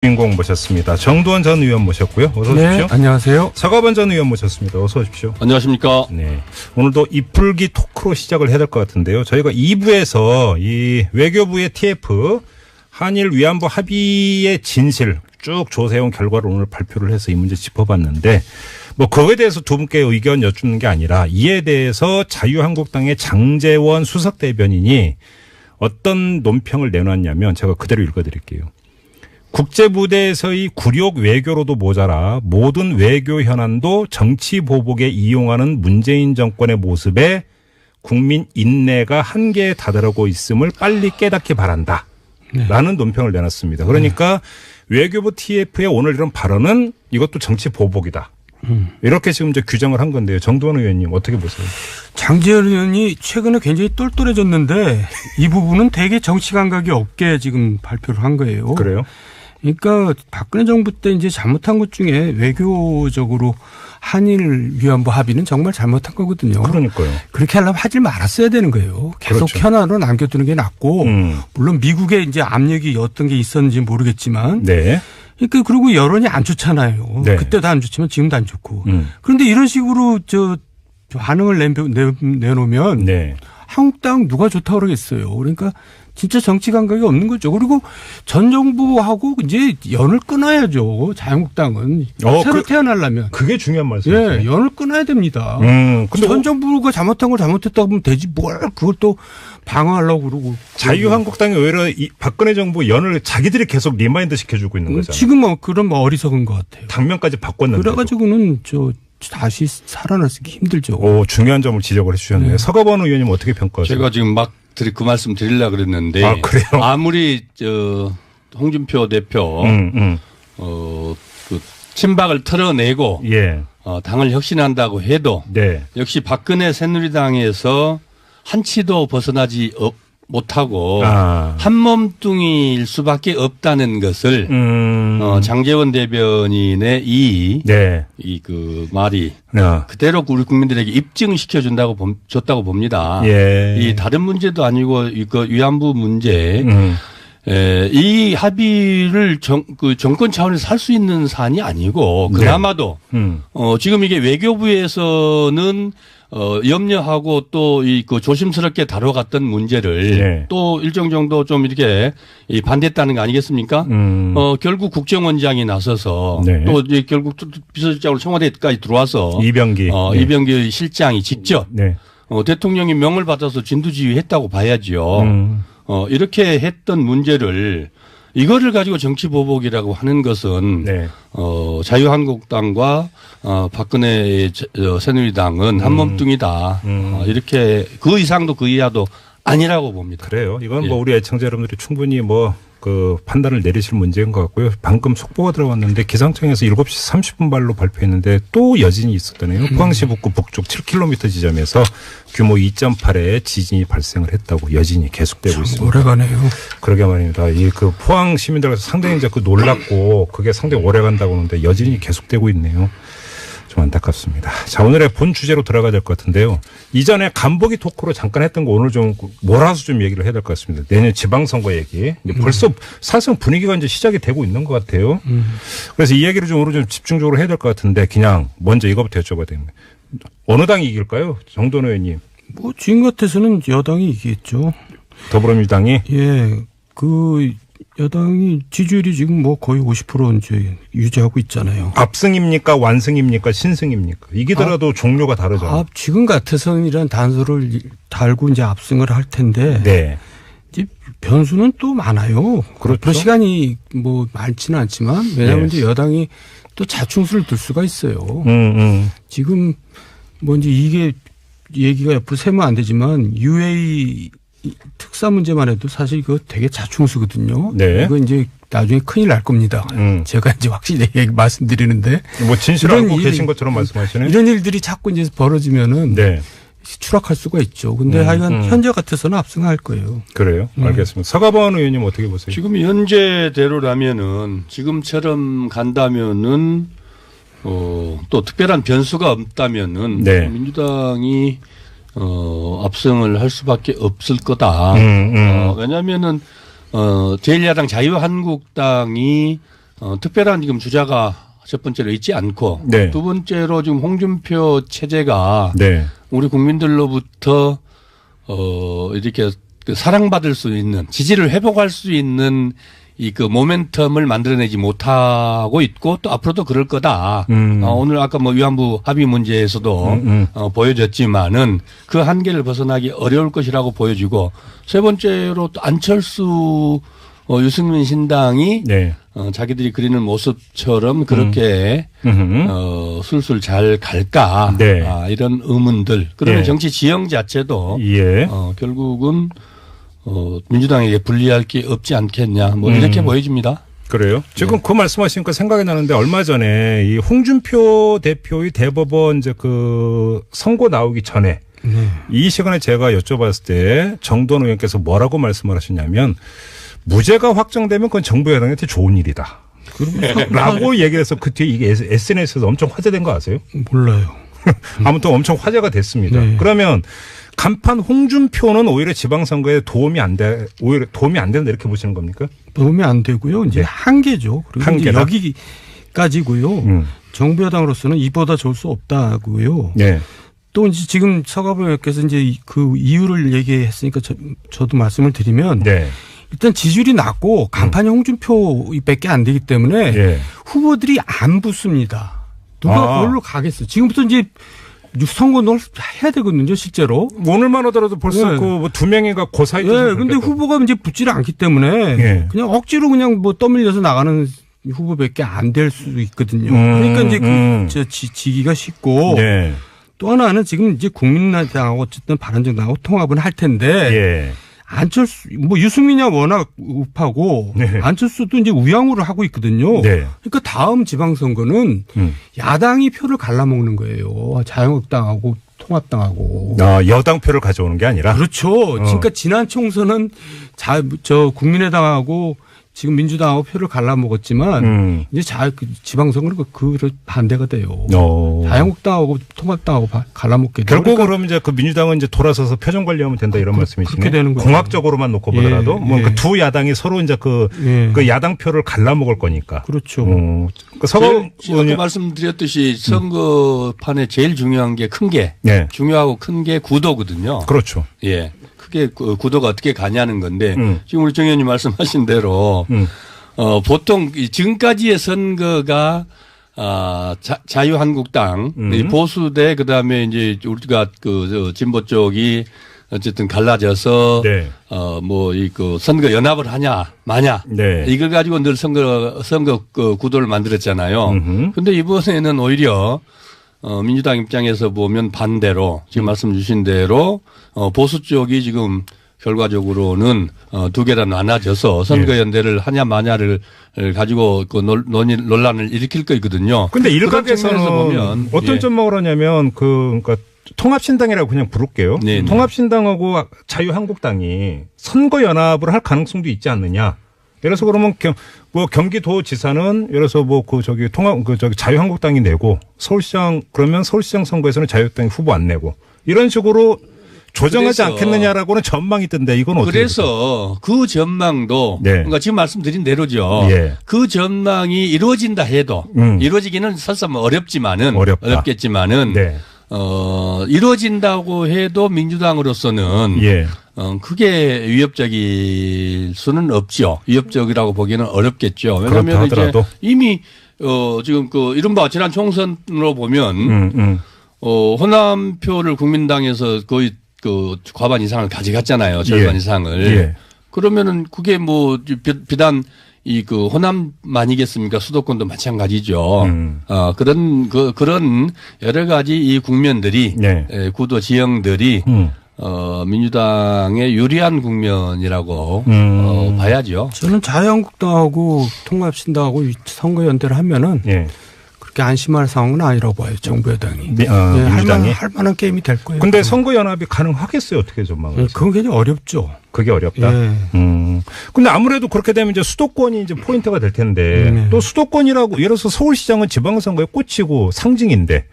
주인공 모셨습니다. 정두원 전 의원 모셨고요. 어서 오십시오. 네, 안녕하세요. 서가번 전 의원 모셨습니다. 어서 오십시오. 안녕하십니까. 네, 오늘도 이풀기 토크로 시작을 해야 될 것 같은데요. 저희가 2부에서 이 외교부의 TF 한일 위안부 합의의 진실 쭉 조사해온 결과를 오늘 발표를 해서 이 문제 짚어봤는데 뭐 그거에 대해서 두 분께 의견 여쭙는 게 아니라 이에 대해서 자유한국당의 장제원 수석대변인이 어떤 논평을 내놨냐면 제가 그대로 읽어드릴게요. 국제무대에서의 굴욕 외교로도 모자라 모든 외교 현안도 정치 보복에 이용하는 문재인 정권의 모습에 국민 인내가 한계에 다다르고 있음을 빨리 깨닫기 바란다. 네. 라는 논평을 내놨습니다. 그러니까 외교부 TF의 오늘 이런 발언은 이것도 정치 보복이다. 이렇게 지금 이제 규정을 한 건데요. 정두원 의원님 어떻게 보세요? 장제원 의원이 최근에 굉장히 똘똘해졌는데 이 부분은 되게 정치 감각이 없게 지금 발표를 한 거예요. 그래요? 그러니까 박근혜 정부 때 이제 잘못한 것 중에 외교적으로 한일 위안부 합의는 정말 잘못한 거거든요. 그러니까요. 그렇게 하려면 하지 말았어야 되는 거예요. 계속 그렇죠. 현안으로 남겨두는 게 낫고 물론 미국의 이제 압력이 어떤 게 있었는지 모르겠지만 네. 그러니까 그리고 여론이 안 좋잖아요. 네. 그때도 안 좋지만 지금도 안 좋고. 그런데 이런 식으로 저 반응을 내놓으면 네. 한국당 누가 좋다고 그러겠어요. 그러니까 진짜 정치 감각이 없는 거죠. 그리고 전 정부하고 이제 연을 끊어야죠. 자유한국당은 새로 태어나려면. 그게 중요한 말씀이죠. 예, 연을 끊어야 됩니다. 근데 전 정부가 잘못한 걸 잘못했다고 하면 되지 뭘 그걸 또 방어하려고 그러고. 자유한국당이 오히려 이 박근혜 정부 연을 자기들이 계속 리마인드 시켜주고 있는 거잖아요. 지금 뭐 그런 뭐 어리석은 것 같아요. 당면까지 바꿨는데. 그래가지고는 다시 살아나기 힘들죠. 오, 중요한 점을 지적을 해 주셨네요. 네. 서가번 의원님 어떻게 평가하세요? 제가 지금 막 그 말씀 드리려고 그랬는데. 아, 그래요? 아무리 홍준표 대표, 그 친박을 털어내고. 예. 당을 혁신한다고 해도. 네. 역시 박근혜 새누리당에서 한치도 벗어나지 못하고 한 몸뚱이일 수밖에 없다는 것을 장제원 대변인의 네. 그 말이 네. 그대로 우리 국민들에게 입증시켜 줬다고 봅니다. 예. 이 다른 문제도 아니고 이거 위안부 문제 이 합의를 정권 차원에서 할 수 있는 사안이 아니고 그나마도 지금 이게 외교부에서는 염려하고 또 그 조심스럽게 다뤄갔던 문제를 네. 또 일정 정도 좀 이렇게 반대했다는 거 아니겠습니까? 결국 국정원장이 나서서 네. 또 이제 결국 비서실장으로 청와대까지 들어와서 이병기 네. 이병기 실장이 직접 네. 대통령이 명을 받아서 진두지휘했다고 봐야죠. 이렇게 했던 문제를 이거를 가지고 정치 보복이라고 하는 것은 네. 자유한국당과 박근혜 새누리당은 한 몸뚱이다. 이렇게 그 이상도 그 이하도 아니라고 봅니다. 그래요. 이건 뭐 우리 애청자 여러분들이 충분히 그 판단을 내리실 문제인 것 같고요. 방금 속보가 들어왔는데 기상청에서 7시 30분 발로 발표했는데 또 여진이 있었다네요. 포항시 북구 북쪽 7km 지점에서 규모 2.8의 지진이 발생을 했다고 여진이 계속되고 있습니다. 오래가네요. 그러게 말입니다. 그 포항 시민들께서 상당히 이제 그 놀랍고 그게 상당히 오래 간다고 하는데 여진이 계속되고 있네요. 좀 안타깝습니다. 자, 오늘의 본 주제로 들어가야 될 것 같은데요. 이전에 간보기 토크로 잠깐 했던 거 오늘 좀 몰아서 좀 얘기를 해야 될 것 같습니다. 내년 지방선거 얘기. 벌써 사실상 분위기가 이제 시작이 되고 있는 것 같아요. 그래서 이 얘기를 좀 오늘 좀 집중적으로 해야 될 것 같은데 그냥 먼저 이거부터 여쭤봐야 됩니다. 어느 당이 이길까요? 정도원 의원님. 지금 같아서는 여당이 이기겠죠. 더불어민주당이? 예. 그 여당이 지지율이 지금 거의 50% 이제 유지하고 있잖아요. 압승입니까? 완승입니까? 신승입니까? 이기더라도 종류가 다르잖아요. 지금 같아서는이라는 단서를 달고 이제 압승을 할 텐데. 네. 이제 변수는 또 많아요. 그렇죠. 시간이 많지는 않지만 왜냐하면 네. 이제 여당이 또 자충수를 둘 수가 있어요. 지금 이제 이게 얘기가 옆으로 세면 안 되지만 UA 특사 문제만 해도 사실 이거 되게 자충수거든요. 네. 이거 이제 나중에 큰일 날 겁니다. 제가 이제 확실히 말씀드리는데. 진실하고 계신 것처럼 말씀하시네. 이런 일들이 자꾸 이제 벌어지면은. 네. 추락할 수가 있죠. 근데 하여간 현재 같아서는 압승할 거예요. 그래요? 알겠습니다. 서가번 의원님 어떻게 보세요? 지금 현재대로라면은 지금처럼 간다면은 또 특별한 변수가 없다면은 네. 민주당이 압승을 할 수밖에 없을 거다. 왜냐하면은 제1야당 자유한국당이 특별한 지금 주자가 첫 번째로 있지 않고 네. 두 번째로 지금 홍준표 체제가 네. 우리 국민들로부터 이렇게 그 사랑받을 수 있는 지지를 회복할 수 있는 이 그 모멘텀을 만들어내지 못하고 있고 또 앞으로도 그럴 거다. 오늘 아까 뭐 위안부 합의 문제에서도 보여졌지만은 그 한계를 벗어나기 어려울 것이라고 보여지고 세 번째로 또 안철수 유승민 신당이 네. 자기들이 그리는 모습처럼 그렇게 술술 잘 갈까 네. 이런 의문들. 그러면 예. 정치 지형 자체도 예. 결국은 민주당에게 불리할 게 없지 않겠냐 뭐 이렇게 보여집니다. 그래요? 지금 그 말씀하시니까 생각이 나는데 얼마 전에 이 홍준표 대표의 대법원 이제 그 선고 나오기 전에 이 시간에 제가 여쭤봤을 때 정돈 의원께서 뭐라고 말씀을 하셨냐면 무죄가 확정되면 그건 정부 여당한테 좋은 일이다. 라고 얘기를 해서 그 뒤에 이게 SNS에서 엄청 화제된 거 아세요? 몰라요. 아무튼 엄청 화제가 됐습니다. 네. 그러면 간판 홍준표는 오히려 지방선거에 오히려 도움이 안 된다 이렇게 보시는 겁니까? 도움이 안 되고요. 이제 네. 한계죠. 그리고 이제 한계다? 여기까지고요. 정부 여당으로서는 이보다 좋을 수 없다고요. 네. 또 이제 지금 서가부 의원께서 이제 그 이유를 얘기했으니까 저도 말씀을 드리면 네. 일단 지지율이 낮고 간판이 홍준표밖에 안 되기 때문에 예. 후보들이 안 붙습니다. 누가 그걸로 가겠어요. 지금부터 이제 선거를 해야 되거든요, 실제로. 오늘만 하더라도 벌써 네. 그 두 명이가 그 사이. 네, 근데 후보가 이제 붙지를 않기 때문에 예. 그냥 억지로 그냥 뭐 떠밀려서 나가는 후보밖에 안 될 수 있거든요. 그러니까 이제 지기가 쉽고 네. 또 하나는 지금 이제 국민당하고 어쨌든 바른정당하고 통합은 할 텐데 예. 안철수 뭐 유승민이 워낙 우파고 네. 안철수도 이제 우양우를 하고 있거든요. 네. 그러니까 다음 지방선거는 야당이 표를 갈라먹는 거예요. 자유한국당하고 통합당하고. 여당 표를 가져오는 게 아니라. 그렇죠. 그러니까 지난 총선은 국민의당하고 지금 민주당하고 표를 갈라먹었지만 이제 지방선거는 그 반대가 돼요. 자유한국당하고 통합당하고 갈라먹게 돼요. 결국 그러면 이제 그 민주당은 이제 돌아서서 표정 관리하면 된다 이런 말씀이시네. 그렇게 되는 거죠. 공학적으로만 놓고 보더라도 뭐 그 두 야당이 서로 이제 그 야당 표를 갈라먹을 거니까. 그렇죠. 그 서거 아까 말씀드렸듯이 선거판에 제일 중요한 게 큰 게 중요하고 큰 게 구도거든요. 그렇죠. 예. 크게 구도가 어떻게 가냐는 건데 지금 우리 정 의원님 말씀하신 대로 보통 지금까지의 선거가 자유한국당 보수대 그다음에 이제 우리가 그 진보 쪽이 어쨌든 갈라져서 뭐 이 그 선거 연합을 하냐 마냐 이걸 가지고 늘 선거 그 구도를 만들었잖아요. 그런데 이번에는 오히려 민주당 입장에서 보면 반대로 지금 말씀 주신 대로 보수 쪽이 지금 결과적으로는 두 개로 나눠져서 선거연대를 하냐 마냐를 가지고 그 논란을 일으킬 거거든요. 그런데 일각에서는 보면 어떤 전망을 하냐면 그러니까 통합신당이라고 그냥 부를게요. 네네. 통합신당하고 자유한국당이 선거연합을 할 가능성도 있지 않느냐. 예를 들어서 그러면 뭐 경기도지사는 예를 들어서 뭐 그 저기 자유한국당이 내고 서울시장 그러면 서울시장 선거에서는 자유한국당이 후보 안 내고 이런 식으로 조정하지 않겠느냐라고는 전망이 있던데 이건 어떻게 그래서 그 전망도 그러니까 지금 말씀드린 대로죠. 그 전망이 이루어진다 해도 이루어지기는 설사 어렵지만은 어렵겠지만은 이루어진다고 해도 민주당으로서는 크게 위협적일 수는 없죠. 위협적이라고 보기에는 어렵겠죠. 왜냐하면 이제 이미 지금 그 이른바 지난 총선으로 보면 호남표를 국민당에서 거의 그 과반 이상을 가져갔잖아요. 절반 이상을. 그러면은 그게 뭐 비단 이 그 호남만이겠습니까? 수도권도 마찬가지죠. 그런 여러 가지 이 국면들이 구도 지형들이 민주당의 유리한 국면이라고 봐야죠. 저는 자유한국당하고 통합신당하고 선거연대를 하면은 그렇게 안심할 상황은 아니라고 봐요. 정부 여당이. 민주당이 할 만한 게임이 될 거예요. 근데 선거연합이 가능하겠어요? 어떻게 전망을? 그건 굉장히 어렵죠. 그게 어렵다. 근데 아무래도 그렇게 되면 이제 수도권이 이제 포인트가 될 텐데 또 수도권이라고 예를 들어서 서울시장은 지방선거에 꽂히고 상징인데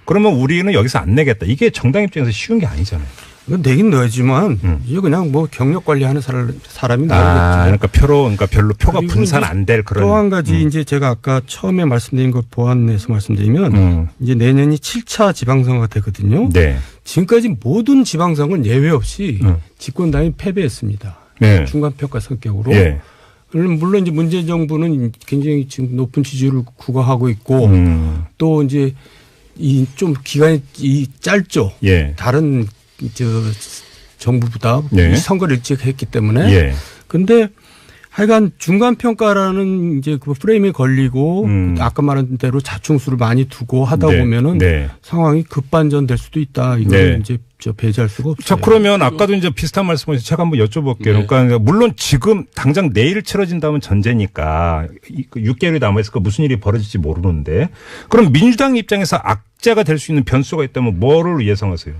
그러면 우리는 여기서 안 내겠다. 이게 정당 입장에서 쉬운 게 아니잖아요. 이건 되긴 넣지만 이제 그냥 뭐 경력 관리하는 사람이 나오겠죠. 그러니까 별로 표가 분산 안 될 그런. 또 한 가지 이제 제가 아까 처음에 말씀드린 걸 보완해서 말씀드리면 이제 내년이 7차 지방선거가 되거든요. 네. 지금까지 모든 지방선거는 예외 없이 집권당이 패배했습니다. 네. 중간평가 성격으로. 예. 물론 이제 문재인 정부는 굉장히 지금 높은 지지율을 구가하고 있고 또 이제 이 좀 기간이 짧죠. 예. 다른 정부보다 예. 선거를 일찍 했기 때문에. 예. 근데 하여간 중간평가라는 이제 그 프레임에 걸리고 아까 말한 대로 자충수를 많이 두고 하다 네. 보면은 네. 상황이 급반전될 수도 있다. 이걸 네. 이제 배제할 수가 없어요. 자, 그러면 아까도 이제 비슷한 말씀하셔서 제가 한번 여쭤볼게요. 네. 그러니까 물론 지금 당장 내일 치러진다면 전제니까 6개월이 남아있을까 무슨 일이 벌어질지 모르는데 그럼 민주당 입장에서 악재가 될 수 있는 변수가 있다면 뭐를 예상하세요?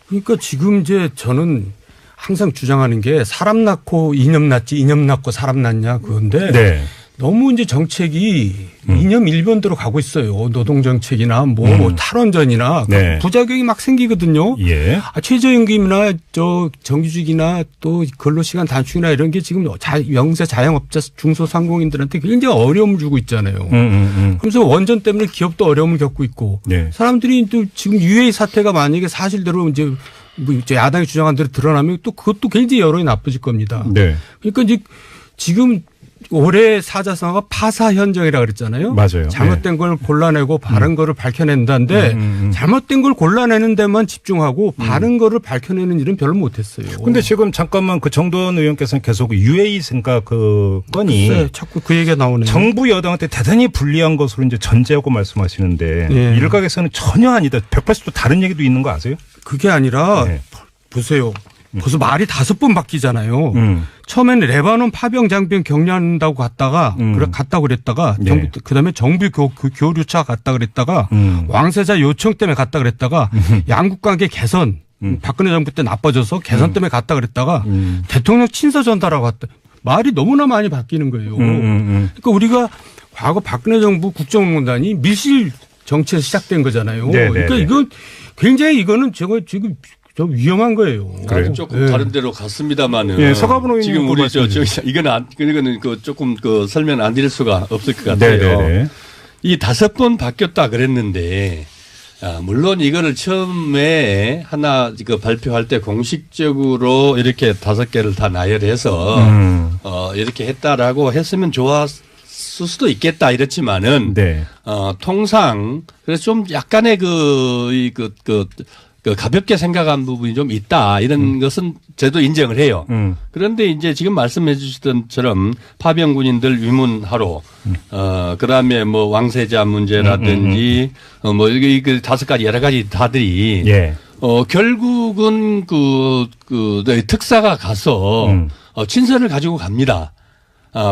그러니까 지금 이제 저는 항상 주장하는 게 사람 낳고 이념 낳지 이념 낳고 사람 낳냐 그건데 네. 너무 이제 정책이 이념 일변대로 가고 있어요. 노동 정책이나 뭐 탈원전이나 네. 부작용이 막 생기거든요. 예. 최저임금이나 정규직이나 또 근로시간 단축이나 이런 게 지금 영세 자영업자 중소상공인들한테 굉장히 어려움을 주고 있잖아요. 그래서 원전 때문에 기업도 어려움을 겪고 있고 네. 사람들이 또 지금 UA 사태가 만약에 사실대로 이제 야당이 주장한 대로 드러나면 또 그것도 굉장히 여론이 나빠질 겁니다. 네. 그러니까 이제 지금 올해 사자성어가 파사 현정이라 그랬잖아요. 맞아요. 잘못된 걸 골라내고 바른 거를 밝혀낸다는데 잘못된 걸 골라내는 데만 집중하고 바른 거를 밝혀내는 일은 별로 못했어요. 근데 지금 잠깐만 그 정도원 의원께서는 계속 UA 생각 그 건이 글쎄, 자꾸 그 얘기가 나오네요. 정부 여당한테 대단히 불리한 것으로 이제 전제하고 말씀하시는데 네. 일각에서는 전혀 아니다. 180도 다른 얘기도 있는 거 아세요? 그게 아니라 네. 보세요. 벌써 말이 5번 바뀌잖아요. 처음에는 레바논 파병 장병 격려한다고 갔다가 갔다고 그랬다가 네. 그다음에 정부 교류차 갔다 그랬다가 왕세자 요청 때문에 갔다 그랬다가 양국 관계 개선 박근혜 정부 때 나빠져서 개선 때문에 갔다 그랬다가 대통령 친서 전달하고 갔다. 말이 너무나 많이 바뀌는 거예요. 그러니까 우리가 과거 박근혜 정부 국정원단이 밀실 정치에서 시작된 거잖아요. 네, 그러니까 네, 이건 굉장히 이거는 제가 지금 좀 위험한 거예요. 그래요? 조금 다른 데로 갔습니다만은. 예, 서가분 의원님 지금 우리 이거는 조금 설명 안 드릴 수가 없을 것 같아요. 네네네. 이 5번 바뀌었다 그랬는데, 물론 이거를 처음에 하나 발표할 때 공식적으로 이렇게 5개를 다 나열해서 이렇게 했다라고 했으면 좋았을 수도 있겠다 이렇지만은 네. 통상 그래서 좀 약간의 가볍게 생각한 부분이 좀 있다. 이런 것은 저도 인정을 해요. 그런데 이제 지금 말씀해 주시던 처럼 파병 군인들 위문하러, 그 다음에 뭐 왕세자 문제라든지, 뭐 이게 5가지 여러 가지 다들이, 예. 결국은 특사가 가서, 친서를 가지고 갑니다.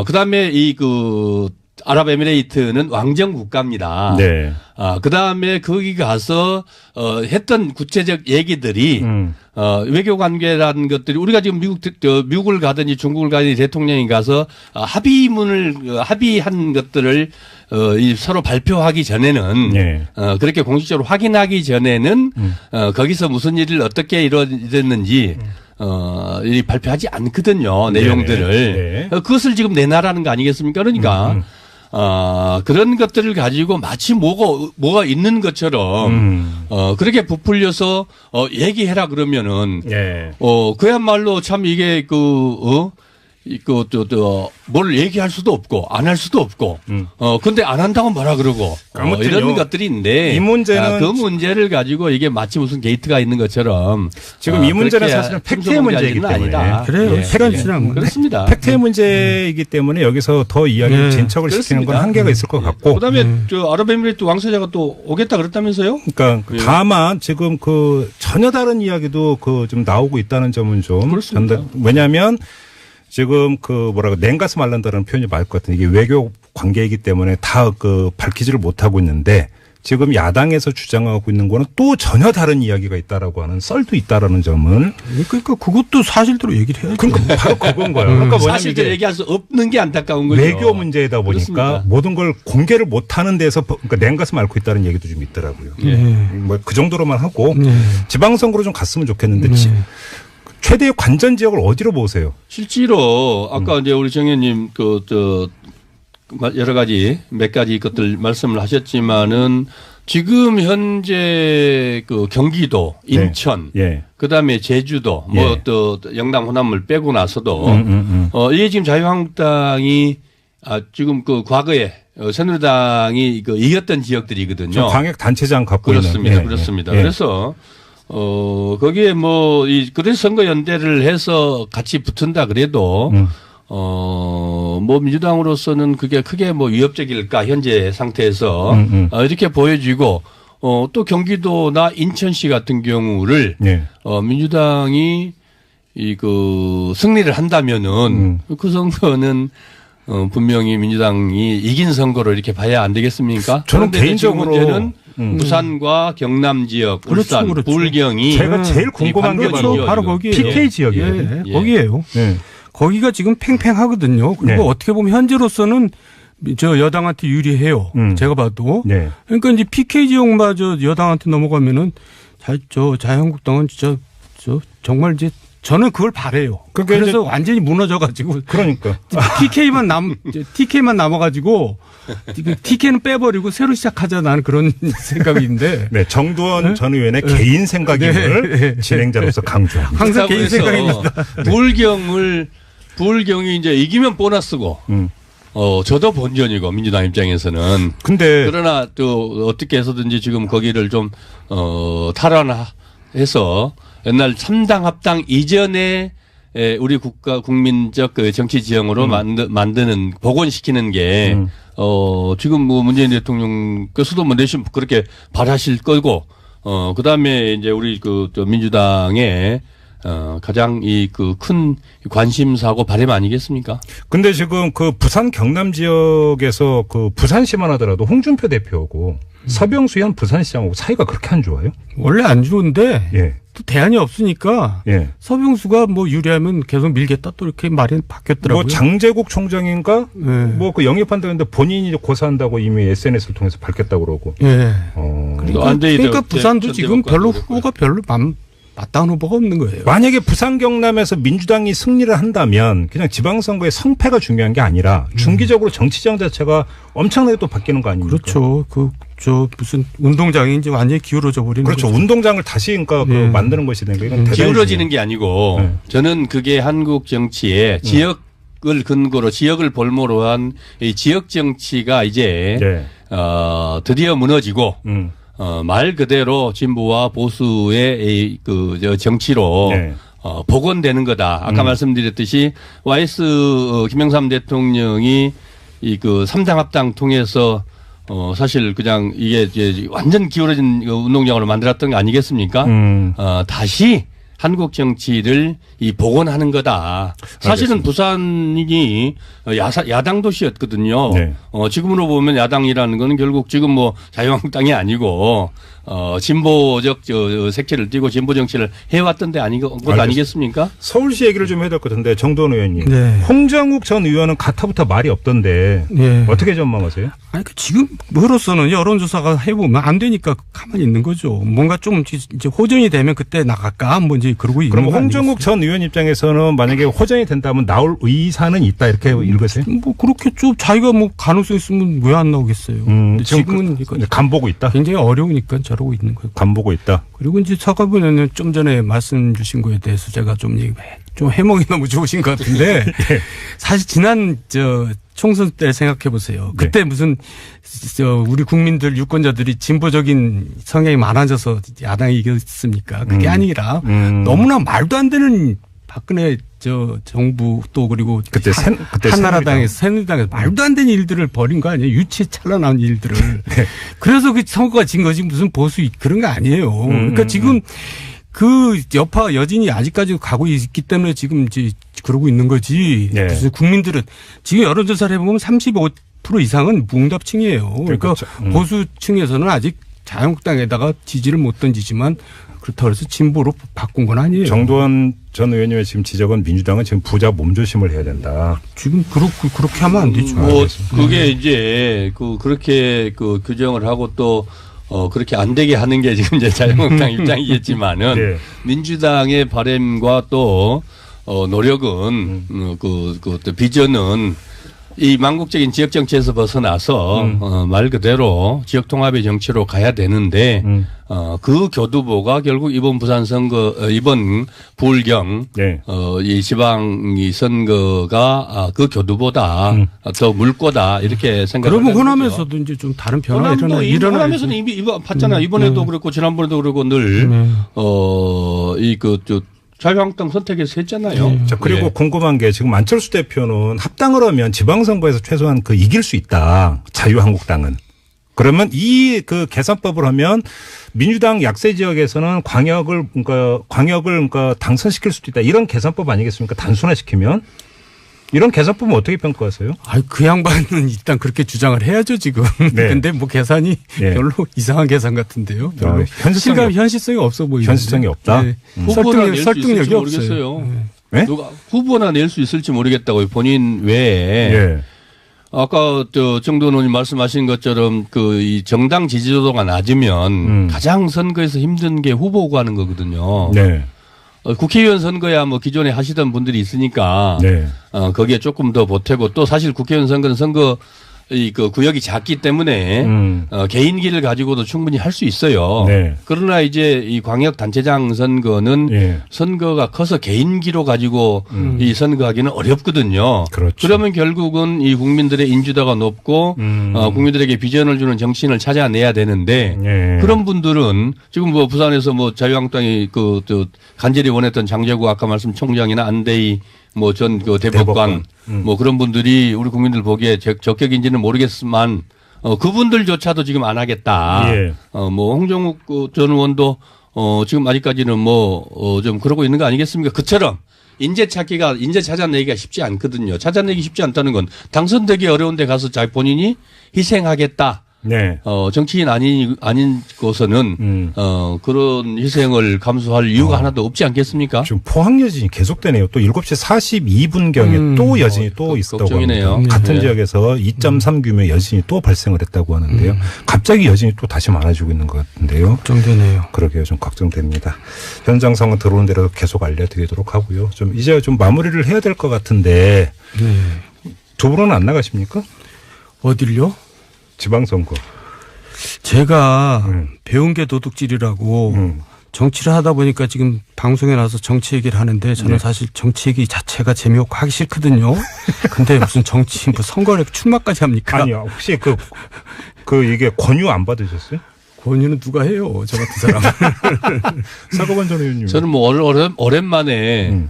그 다음에 아랍에미레이트는 왕정 국가입니다. 네. 그 다음에 거기 가서, 했던 구체적 얘기들이, 외교 관계라는 것들이 우리가 지금 미국을 가든지 중국을 가든지 대통령이 가서 합의한 것들을, 서로 발표하기 전에는, 네. 그렇게 공식적으로 확인하기 전에는, 거기서 무슨 일을 어떻게 이루어졌는지, 이 발표하지 않거든요. 내용들을. 네. 그것을 지금 내놔라는 거 아니겠습니까? 그러니까, 그런 것들을 가지고 마치 뭐가 있는 것처럼, 그렇게 부풀려서, 얘기해라 그러면은, 예. 그야말로 참 이게 뭘 얘기할 수도 없고, 안 할 수도 없고, 근데 안 한다고 뭐라 그러고, 아무튼요, 이런 것들이 있는데, 이 문제는 그 문제를 가지고 이게 마치 무슨 게이트가 있는 것처럼, 지금 이 문제는 그렇게 사실은 팩트의 문제이기 때문에. 아니다. 그래요. 예. 시간이랑 그렇습니다. 팩트의 문제이기 때문에 여기서 더 이야기를 네. 진척을 시키는 건 그렇습니다. 한계가 있을 것 같고. 그다음에 아랍에미리트 왕세자가 또 오겠다 그랬다면서요? 그러니까 예. 다만 지금 전혀 다른 이야기도 좀 나오고 있다는 점은 좀 그렇습니다. 왜냐하면 지금 냉가스 말란다는 표현이 맞을 것 같은데 이게 외교 관계이기 때문에 다 밝히지를 못하고 있는데 지금 야당에서 주장하고 있는 거는 또 전혀 다른 이야기가 있다라고 하는 썰도 있다라는 점을 그러니까 그것도 사실대로 얘기를 해야죠. 그러니까 바로 그건 거예요. 그러니까 뭐냐면 사실대로 이게 얘기할 수 없는 게 안타까운 거죠. 외교 문제이다 보니까 그렇습니다. 모든 걸 공개를 못하는 데서 그러니까 냉가슴 앓고 있다는 얘기도 좀 있더라고요. 뭐 그 정도로만 하고 지방선거로 좀 갔으면 좋겠는데 최대의 관전 지역을 어디로 보세요? 실제로 아까 이제 우리 정 의원님 여러 가지 몇 가지 것들 말씀을 하셨지만은 지금 현재 그 경기도, 인천, 그다음에 제주도, 뭐 또 영남 호남을 빼고 나서도 이게 지금 자유한국당이 지금 그 과거에 새누리당이 그 이겼던 지역들이거든요. 광역 단체장 갖고 그렇습니다. 있는. 그렇습니다. 그래서 거기에 뭐 그래서 선거 연대를 해서 같이 붙은다 그래도 뭐 민주당으로서는 그게 크게 뭐 위협적일까 현재 상태에서 이렇게 보여지고 또 경기도나 인천시 같은 경우를 민주당이 그 승리를 한다면은 그 선거는 분명히 민주당이 이긴 선거로 이렇게 봐야 안 되겠습니까? 저는 개인적으로 문제는 부산과 경남 지역, 울산, 불경이 제가 제일 궁금한 게 바로 거기에 PK 지역이에요. 거기에요. 거기가 지금 팽팽하거든요. 그리고 어떻게 보면 현재로서는 저 여당한테 유리해요. 제가 봐도. 그러니까 이제 PK 지역마저 여당한테 넘어가면은 자유한국당은 진짜 정말 이제 저는 그걸 바래요. 그래서 완전히 무너져가지고. 그러니까. TK만 남아가지고 TK는 빼버리고 새로 시작하자 나는 그런 생각인데. 네. 정두원 전 의원의 개인 생각임을 진행자로서 강조합니다. 항상 개인 생각입니다. 불경이 이제 이기면 보너스고. 저도 본전이고 민주당 입장에서는. 그러나 또 어떻게 해서든지 지금 거기를 좀 탈환해서 옛날 3당 합당 이전에 우리 국민적 그 정치 지형으로 만드는 복원시키는 게 지금 뭐 문재인 대통령께서도 뭐 내심 그렇게 바라실 거고 그다음에 이제 우리 또 민주당의 가장 그 큰 관심사고 바람 아니겠습니까? 근데 지금 그 부산 경남 지역에서 그 부산시만 하더라도 홍준표 대표하고 서병수 현 부산시장하고 사이가 그렇게 안 좋아요? 원래 안 좋은데 또 대안이 없으니까 서병수가 뭐 유리하면 계속 밀겠다 또 이렇게 말이 바뀌었더라고요. 뭐 장제국 총장인가? 뭐 그 영입한다는데 본인이 고사한다고 이미 SNS를 통해서 밝혔다고 그러고. 그러니까 부산도 지금 별로 후보가 별로 마땅한 후보가 없는 거예요. 만약에 부산 경남에서 민주당이 승리를 한다면 그냥 지방선거의 성패가 중요한 게 아니라 중기적으로 정치장 자체가 엄청나게 또 바뀌는 거 아닙니까? 그렇죠. 무슨 운동장이 이제 완전히 기울어져 버리는 그렇죠. 거죠. 운동장을 다시 그러니까 만드는 것이 되는 거예요. 기울어지는 게 아니고 저는 그게 한국 정치의 지역을 근거로 지역을 볼모로 한 이 지역 정치가 이제 드디어 무너지고 말 그대로 진보와 보수의 정치로 복원되는 거다. 아까 말씀드렸듯이 YS 김영삼 대통령이 그 3당 합당 통해서 사실 그냥 이게 이제 완전 기울어진 운동장으로 만들었던 거 아니겠습니까? 다시 한국 정치를 복원하는 거다. 사실은 알겠습니다. 부산이 야당 도시였거든요. 지금으로 보면 야당이라는 거는 결국 지금 뭐 자유한국당이 아니고 진보적 색채를 띠고 진보 정치를 해왔던 데 아니겠습니까? 서울시 얘기를 좀 해야 될 것 같은데 정도원 의원님. 홍정욱 전 의원은 가타부터 말이 없던데 어떻게 전망하세요? 아니 지금으로서는 여론조사가 해보면 안 되니까 가만히 있는 거죠. 뭔가 좀 이제 호전이 되면 그때 나갈까 뭔지 그러고 있는 거예요. 그럼 홍정욱 전 의원 입장에서는 만약에 호전이 된다면 나올 의사는 있다 이렇게 읽으세요? 뭐 그렇게 좀 자기가 뭐 가능성 있으면 왜 안 나오겠어요. 지금은 간 보고 있다. 굉장히 어려우니까 저러고 있는 거예요. 간 보고 있다. 그리고 이제 서가분 의원님 좀 전에 말씀 주신 거에 대해서 제가 좀 해몽이 너무 좋으신 것 같은데 사실 지난 총선 때 생각해 보세요. 그때 무슨 우리 국민들 유권자들이 진보적인 성향이 많아져서 야당이 이겼습니까? 그게 아니라 너무나 말도 안 되는 박근혜 정부 또 그리고 그때 한나라당에서 새누리당에서 말도 안 되는 일들을 벌인 거 아니에요? 유치찬란한 일들을. 그래서 그 선거가 진 거지 무슨 보수 그런 거 아니에요. 그러니까 지금 그 여파 여진이 아직까지 가고 있기 때문에 지금 이제 그러고 있는 거지. 무슨 국민들은 지금 여론조사를 해보면 35% 50% 이상은 무응답층이에요. 그러니까 그렇죠. 보수층에서는 아직 자유한국당에다가 지지를 못 던지지만 그렇다고 해서 진보로 바꾼 건 아니에요. 정도원 전 의원님의 지금 지적은 민주당은 지금 부자 몸조심을 해야 된다. 지금 그렇게 하면 안 되죠. 뭐 그게 이제 그렇게 규정을 하고 또 그렇게 안 되게 하는 게 지금 이제 자유한국당 입장이겠지만은 네. 민주당의 바람과 또 노력은 또 비전은 이 망국적인 지역 정치에서 벗어나서 말 그대로 지역 통합의 정치로 가야 되는데 그 교두보가 결국 이번 부산 선거 이번 부울경 네. 이 지방이 선거가 그 교두보다 더 물꼬다 이렇게 생각을 그러면 호남에서도 이제 좀 다른 변화가 호남에서는 이미 봤잖아요. 이번에도 그렇고 지난번에도 그렇고 늘 자유한국당 선택에서 했잖아요. 자, 그리고 예. 궁금한 게 지금 안철수 대표는 합당을 하면 지방선거에서 최소한 이길 수 있다. 자유한국당은. 그러면 이 계산법을 하면 민주당 약세 지역에서는 광역을 당선시킬 수도 있다. 이런 계산법 아니겠습니까? 단순화시키면. 이런 계산법은 어떻게 평가하세요? 그 양반은 일단 그렇게 주장을 해야죠, 지금. 네. 근데 뭐 계산이 네. 별로 이상한 계산 같은데요. 별로 현실성이 없어 보이는데. 현실성이 없다. 네. 후보나 설득력이 모르겠어요. 없어요. 네? 누가 후보나 낼 수 있을지 모르겠다고요. 본인 외에. 예. 아까 정도원 의원님 말씀하신 것처럼 이 정당 지지도가 낮으면 가장 선거에서 힘든 게 후보 구하는 거거든요. 네. 국회의원 선거야 뭐 기존에 하시던 분들이 있으니까 네. 거기에 조금 더 보태고 또 사실 국회의원 선거는 구역이 작기 때문에 개인기를 가지고도 충분히 할 수 있어요. 네. 그러나 이제 이 광역 단체장 선거는 예. 선거가 커서 개인기로 가지고 이 선거하기는 어렵거든요. 그렇죠. 그러면 결국은 이 국민들의 인지도가 높고 국민들에게 비전을 주는 정치인을 찾아내야 되는데 예. 그런 분들은 지금 뭐 부산에서 뭐 자유한국당이 간절히 원했던 장제구 아까 말씀 총장이나 안대희 뭐 전 대법관 뭐 그런 분들이 우리 국민들 보기에 적격인지는 모르겠지만 그분들조차도 지금 안 하겠다. 예. 뭐 홍정욱 전 의원도 지금 아직까지는 좀 그러고 있는 거 아니겠습니까? 그처럼 인재 찾아내기가 쉽지 않거든요. 찾아내기 쉽지 않다는 건 당선되기 어려운데 가서 본인이 희생하겠다. 네. 정치인 아닌 곳에는 그런 희생을 감수할 이유가 하나도 없지 않겠습니까? 지금 포항 여진이 계속되네요. 또 7시 42분경에 또 여진이 또 있었다고 걱정이네요. 합니다. 같은 네. 지역에서 2.3 규모의 여진이 또 발생을 했다고 하는데요. 갑자기 여진이 또 다시 많아지고 있는 것 같은데요. 걱정되네요. 그러게요. 좀 걱정됩니다. 현장 상황 들어오는 대로 계속 알려드리도록 하고요. 이제 좀 마무리를 해야 될 것 같은데 두 분은 안 나가십니까? 어딜요? 지방선거. 제가 배운 게 도둑질이라고 정치를 하다 보니까 지금 방송에 나와서 정치 얘기를 하는데 저는 사실 정치 얘기 자체가 재미없고 하기 싫거든요. 근데 무슨 정치 선거를 출마까지 합니까? 아니요. 혹시 이게 권유 안 받으셨어요? 권유는 누가 해요? 저 같은 사람. 사고반 전 의원님. 저는 뭐 오랜만에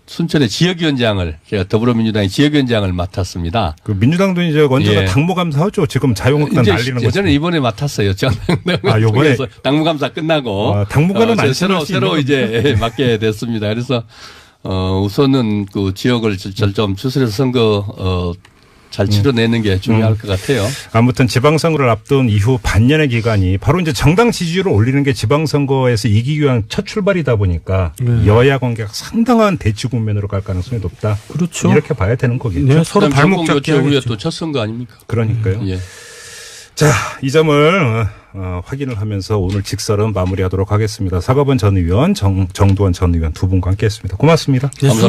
순천의 지역위원장을 제가 더불어민주당의 지역위원장을 맡았습니다. 민주당도 이제 언제나 예. 당무감사하죠. 지금 자유한국당 날리는 거죠. 저는 이번에 맡았어요. 이번에 당무감사 끝나고 당무관은 안 새로 이제 맡게 됐습니다. 그래서 우선은 지역을 좀 추스려서 선거 잘 치러내는 게 중요할 것 같아요. 아무튼 지방선거를 앞둔 이후 반년의 기간이 바로 이제 정당 지지율을 올리는 게 지방선거에서 이기기 위한 첫 출발이다 보니까 여야 관계가 상당한 대치 국면으로 갈 가능성이 높다. 그렇죠. 이렇게 봐야 되는 거겠죠. 네, 서로 발목 잡기 후에 또 첫 선거 아닙니까? 그러니까요. 예. 자, 이 점을 확인을 하면서 오늘 직설은 마무리하도록 하겠습니다. 사과반 전 의원, 정두원 전 의원 두 분과 함께했습니다. 고맙습니다. 감사합니다.